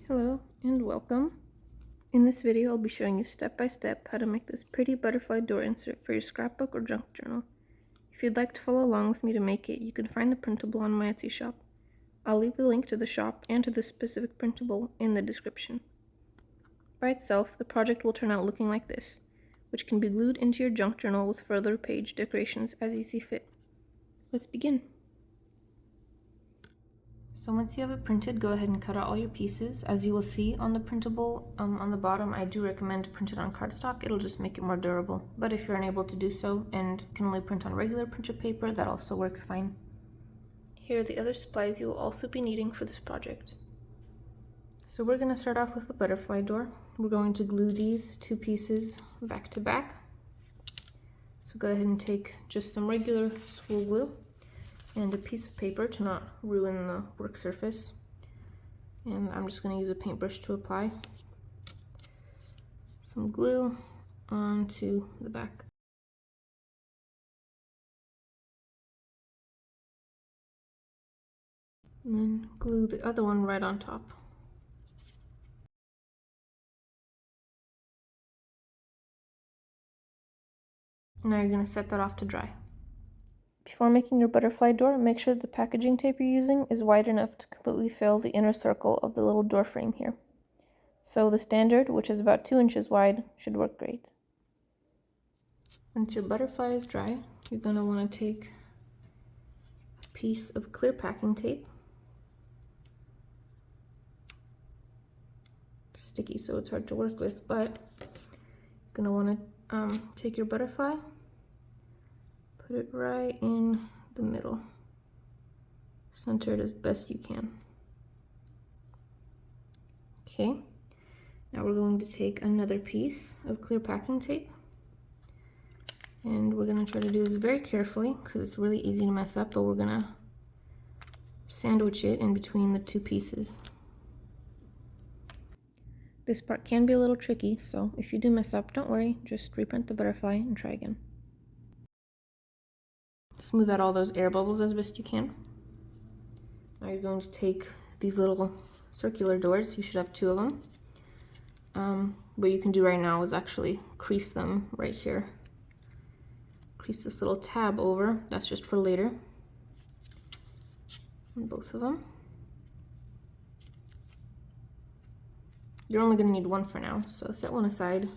Hello and welcome. In this video I'll be showing you step by step how to make this pretty butterfly door insert for your scrapbook or junk journal. If you'd like to follow along with me to make it, you can find the printable on my Etsy shop. I'll leave the link to the shop and to this specific printable in the description. By itself, the project will turn out looking like this, which can be glued into your junk journal with further page decorations as you see fit. Let's begin. So once you have it printed, go ahead and cut out all your pieces. As you will see on the printable, on the bottom, I do recommend to print it on cardstock. It'll just make it more durable. But if you're unable to do so and can only print on regular printer paper, that also works fine. Here are the other supplies you will also be needing for this project. So we're going to start off with the butterfly door. We're going to glue these two pieces back to back. So go ahead and take just some regular spool glue and a piece of paper to not ruin the work surface. And I'm just going to use a paintbrush to apply some glue onto the back. And then glue the other one right on top. Now you're going to set that off to dry. Before making your butterfly door, make sure that the packaging tape you're using is wide enough to completely fill the inner circle of the little door frame here. So the standard, which is about 2 inches wide, should work great. Once your butterfly is dry, you're going to want to take a piece of clear packing tape. It's sticky, so it's hard to work with, but you're going to want to take your butterfly, put it right in the middle. Center it as best you can. Okay, now we're going to take another piece of clear packing tape, and we're going to try to do this very carefully because it's really easy to mess up, but we're going to sandwich it in between the two pieces. This part can be a little tricky, so if you do mess up, don't worry, just reprint the butterfly and try again. Smooth out all those air bubbles as best you can. Now you're going to take these little circular doors. You should have 2 of them. What you can do right now is actually crease them right here. Crease this little tab over. That's just for later. On both of them. You're only going to need one for now, so set one aside.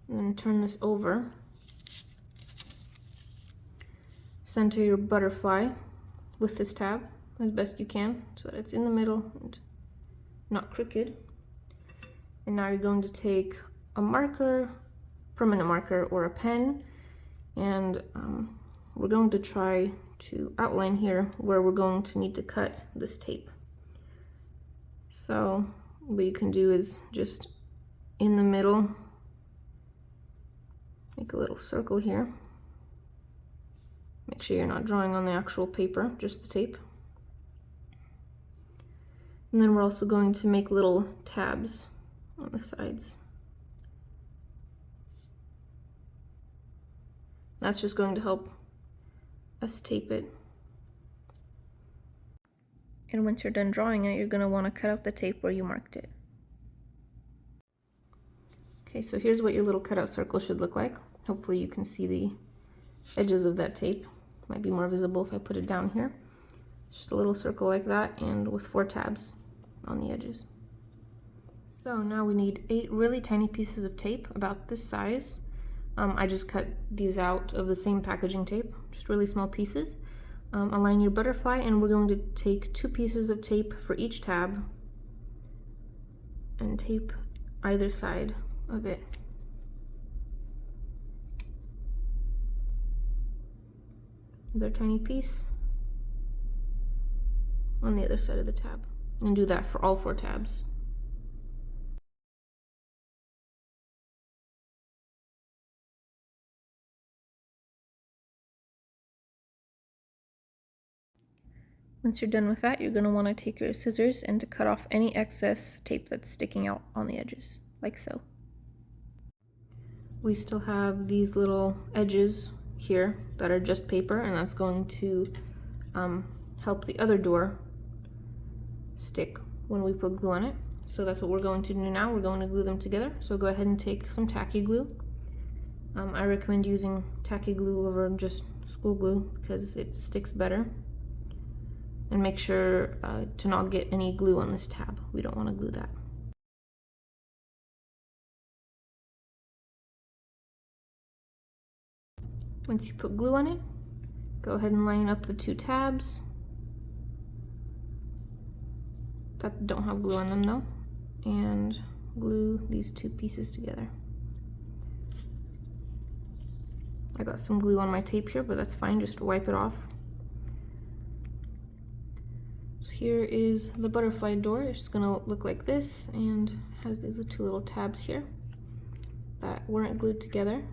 And then turn this over. Center your butterfly with this tab as best you can so that it's in the middle and not crooked. And now you're going to take a marker, permanent marker, or a pen, and we're going to try to outline here where we're going to need to cut this tape. So what you can do is just in the middle, make a little circle here. Make sure you're not drawing on the actual paper, just the tape. And then we're also going to make little tabs on the sides. That's just going to help us tape it. And once you're done drawing it, you're going to want to cut out the tape where you marked it. Okay, so here's what your little cutout circle should look like. Hopefully you can see the edges of that tape. Might be more visible if I put it down here. Just a little circle like that, and with 4 tabs on the edges. So now we need 8 really tiny pieces of tape, about this size. I just cut these out of the same packaging tape, just really small pieces. Align your butterfly, and we're going to take 2 pieces of tape for each tab and tape either side of it. Another tiny piece on the other side of the tab, and do that for all 4 tabs. Once you're done with that, you're going to want to take your scissors and to cut off any excess tape that's sticking out on the edges, like so. We still have these little edges here that are just paper, and that's going to help the other door stick when we put glue on it. So that's what we're going to do now. We're going to glue them together. So go ahead and take some tacky glue. I recommend using tacky glue over just school glue because it sticks better. And make sure to not get any glue on this tab. We don't want to glue that. Once you put glue on it, go ahead and line up the two tabs that don't have glue on them though, and glue these two pieces together. I got some glue on my tape here, but that's fine, just wipe it off. So here is the butterfly door. It's just gonna look like this and has these two little tabs here that weren't glued together.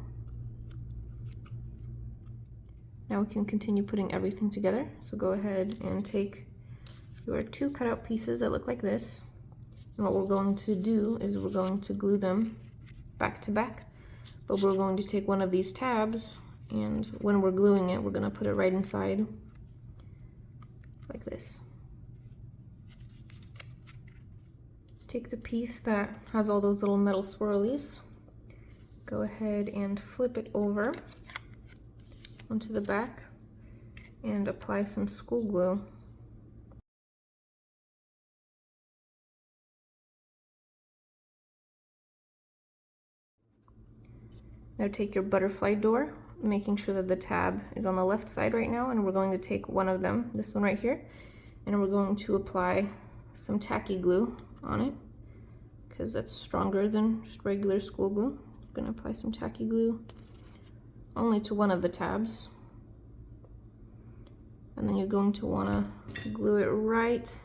Now we can continue putting everything together. So go ahead and take your two cutout pieces that look like this. And what we're going to do is we're going to glue them back to back. But we're going to take one of these tabs, and when we're gluing it, we're going to put it right inside like this. Take the piece that has all those little metal swirlies. Go ahead and flip it over onto the back and apply some school glue. Now take your butterfly door, making sure that the tab is on the left side right now, and we're going to take one of them, this one right here, and we're going to apply some tacky glue on it because that's stronger than just regular school glue. I'm going to apply some tacky glue only to one of the tabs. And then you're going to want to glue it right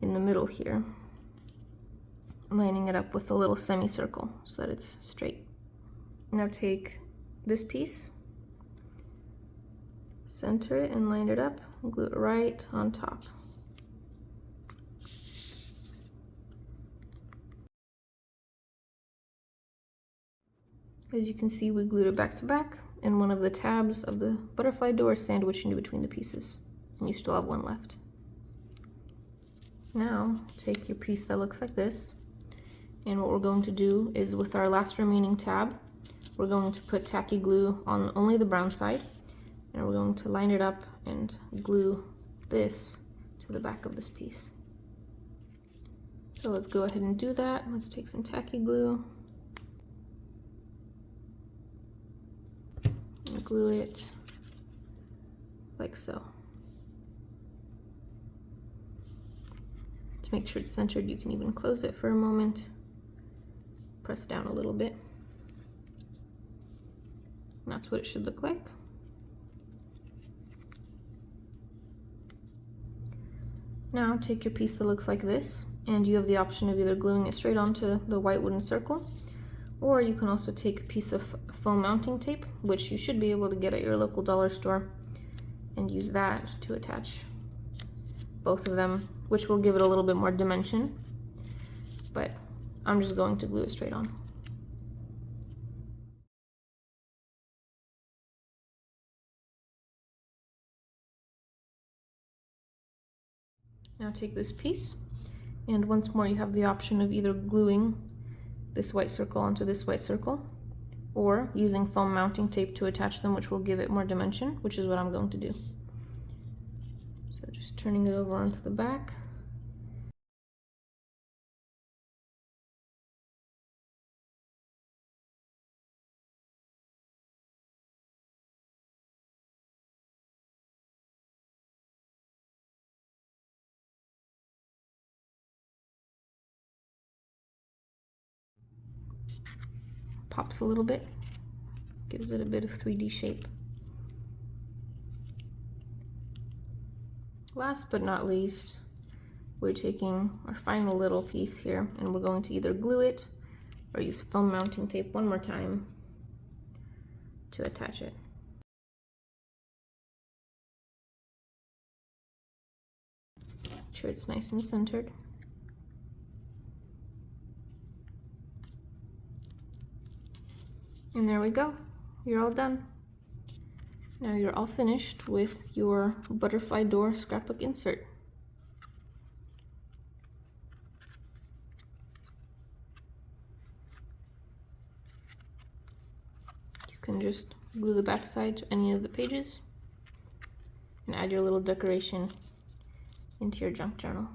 in the middle here, lining it up with a little semicircle so that it's straight. Now take this piece, center it and line it up, and glue it right on top. As you can see, we glued it back to back, and one of the tabs of the butterfly door is sandwiched into between the pieces, and you still have one left. Now take your piece that looks like this, and what we're going to do is with our last remaining tab, we're going to put tacky glue on only the brown side, and we're going to line it up and glue this to the back of this piece. So let's go ahead and do that. Let's take some tacky glue and glue it like so. To make sure it's centered, you can even close it for a moment, press down a little bit. And that's what it should look like. Now take your piece that looks like this, and you have the option of either gluing it straight onto the white wooden circle, or you can also take a piece of foam mounting tape, which you should be able to get at your local dollar store, and use that to attach both of them, which will give it a little bit more dimension, but I'm just going to glue it straight on. Now take this piece, and once more you have the option of either gluing this white circle onto this white circle, or using foam mounting tape to attach them, which will give it more dimension, which is what I'm going to do. So just turning it over onto the back. Pops a little bit, gives it a bit of 3D shape. Last but not least, we're taking our final little piece here, and we're going to either glue it or use foam mounting tape one more time to attach it. Make sure it's nice and centered. And there we go, you're all done. Now you're all finished with your butterfly door scrapbook insert. can just glue the back side to any of the pages and add your little decoration into your junk journal.